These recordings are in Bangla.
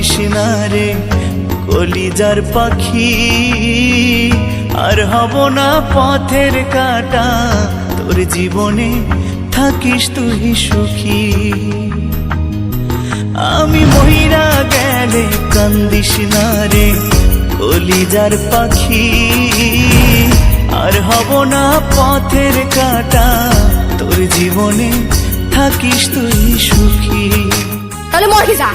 কান্দিস না রে কলিজার পাখি, আর হব না পথের কাঁটা, তোর জীবনে থাকিস তুই সুখী। আমি মহিরা গেলে কান্দিস না রে কলিজার পাখি, আর হব না পথের কাঁটা, তোর জীবনে থাকিস তুই সুখী। তাহলে মরে যা।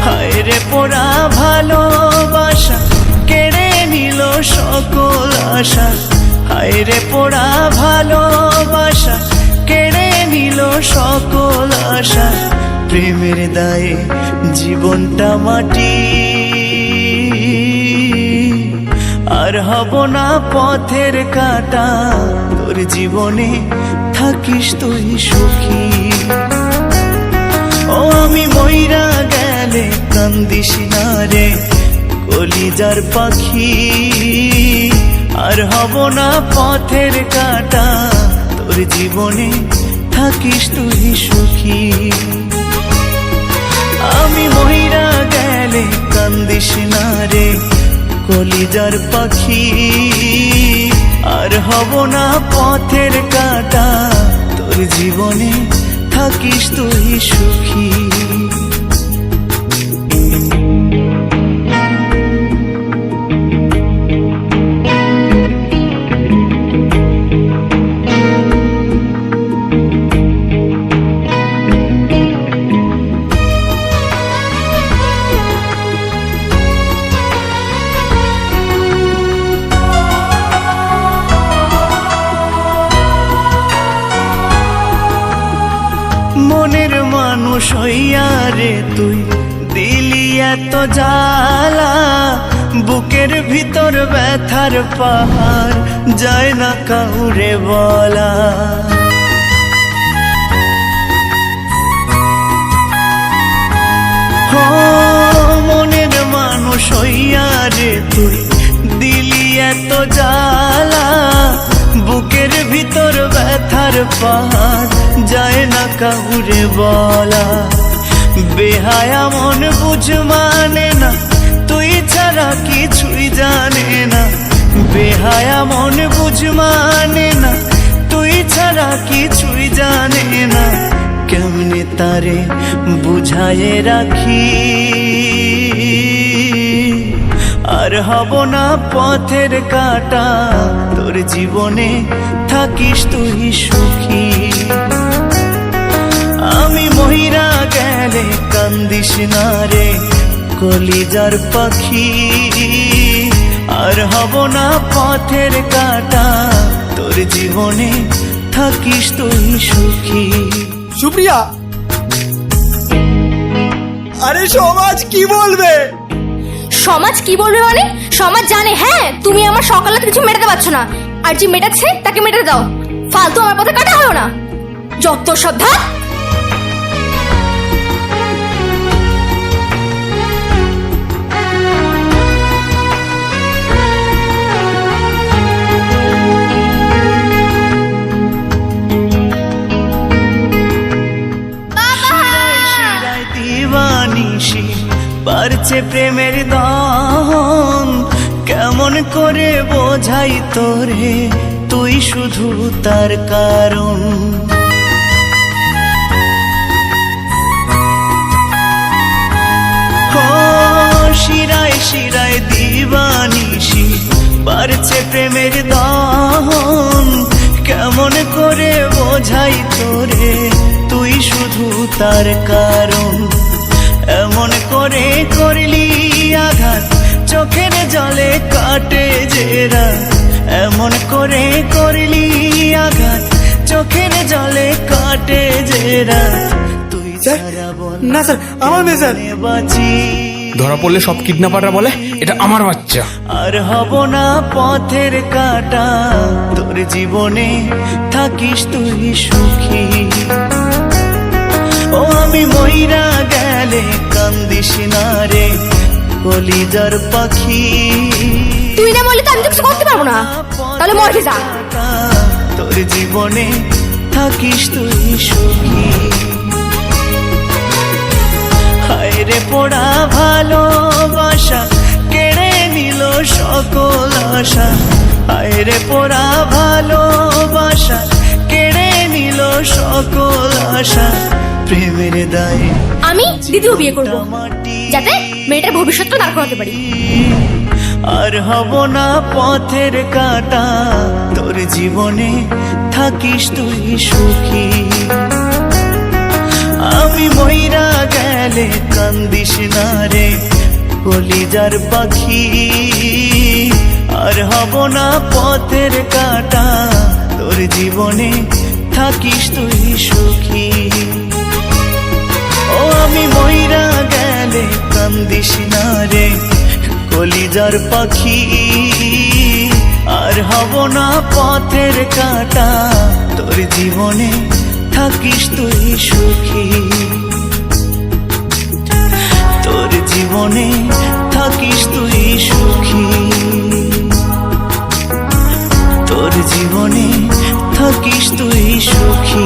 হায় রে পোড়া ভালোবাসা কেড়ে নিল সকল আশা, হায় রে পোড়া ভালোবাসা কেড়ে নিল সকল আশা, প্রেমের দায়ে জীবনটা মাটি, আর হব না পথের কাঁটা, তোর জীবনে থাকিস তুই সুখী। ও আমি মইরা গেলে কান্দিস না রে কলিজার পাখি, আর হব না পথের কাঁটা, তোর জীবনে থাকিস তুই সুখী। আমি মইরা গেলে কান্দিস না রে কলিজার পাখি, আর হব না পথের কাঁটা, তোর জীবনে থাকিস তুই সুখী। মনের মানুষ হইয়া রে তুই দিলি এত জ্বালা, বুকের ভিতর ব্যথার পাহাড় যায় না কাউরে বলা। মনের মানুষ হইয়া রে তুই দিলি এত জ্বালা, বুকের ভিতর ব্যথার পাহাড় যায় না কাউরে বলা। বেহায়া মন বুঝ মানে না, তুই ছাড়া কিছুই জানে না, বেহায়া মন বুঝ মানে না, তুই ছাড়া কিছুই জানে না, কেমনে তারে বুঝায়ে রাখি, আর হব না পথের কাঁটা, তোর জীবনে থাকিস তুই সুখী। আমি মহিরা গেলে কান্দিস না রে কলিজার পাখি, আর হব না পথের কাঁটা, তোর জীবনে থাকিস তুই সুখী। সুপ্রিয়া, আরে সমাজ কি বলবে? সমাজ কি বলবে মানে? সমাজ জানে হ্যাঁ তুমি আমার সকালে কিছু মেটাতে পারছো না, আর যে মেটাচ্ছে তাকে মেটাতে দাও, ফালতু আমার পথে কাটা হলো না, যত সব ধাপ। দিবানিশি বাড়ছে প্রেমের দহন, কেমন করে বোঝাই তোরে তুই শুধু তার কারণ। শিরায় শিরায় দিবানিশি বাড়ছে প্রেমের দহন, কেমন করে বোঝাই তোরে তুই শুধু তার কারণ। এমন করে করলি আঘাত চোখের জলে কাটে জেরা, এমন করে করলি আঘাত চোখের জলে কাটে জেরা, তুই ছাড়া বল না স্যার, আমার মেয়ে স্যার। বাঁচি ধরা পড়লে সব কিডন্যাপাররা বলে এটা আমার বাচ্চা। আর হব না পথের কাঁটা, তোর জীবনে থাকিস তুই সুখী। ও আমি মইরা গেলে কান্দিস না রে কলিজার পাখি, তুই না বললে তো আমি তো কিছু করতে পারবো না, তাহলে মরে যা। তোর জীবনে থাকিস তুই সুখী। হায় রে পোড়া ভালোবাসা কেড়ে নিল সকল আশা, আয়রে পোড়া ভালোবাসা কেড়ে নিল সকল আশা। প্রেমের দায়ে আমি দ্বিতীয় বিয়ে করব, মাটি যাতে মেয়েটার ভবিষ্যৎটা দাঁড় করাতে পারি। আর হব না পথের কাঁটা, তোর জীবনে থাকিস তুই সুখী। আমি মইরা গেলে কান্দিস না রে কলিজার পাখি, আর হব না পথের কাঁটা, তোর জীবনে থাকিস তুই সুখী। ও আমি মইরা গেলে কান্দিস না রে কলিজার পাখি, আর হব না পথের কাঁটা, তোর জীবনে থাকিস তুই সুখী। তোর জীবনে থাকিস তুই সুখী, তোর জীবনে থাকিস তুই সুখী।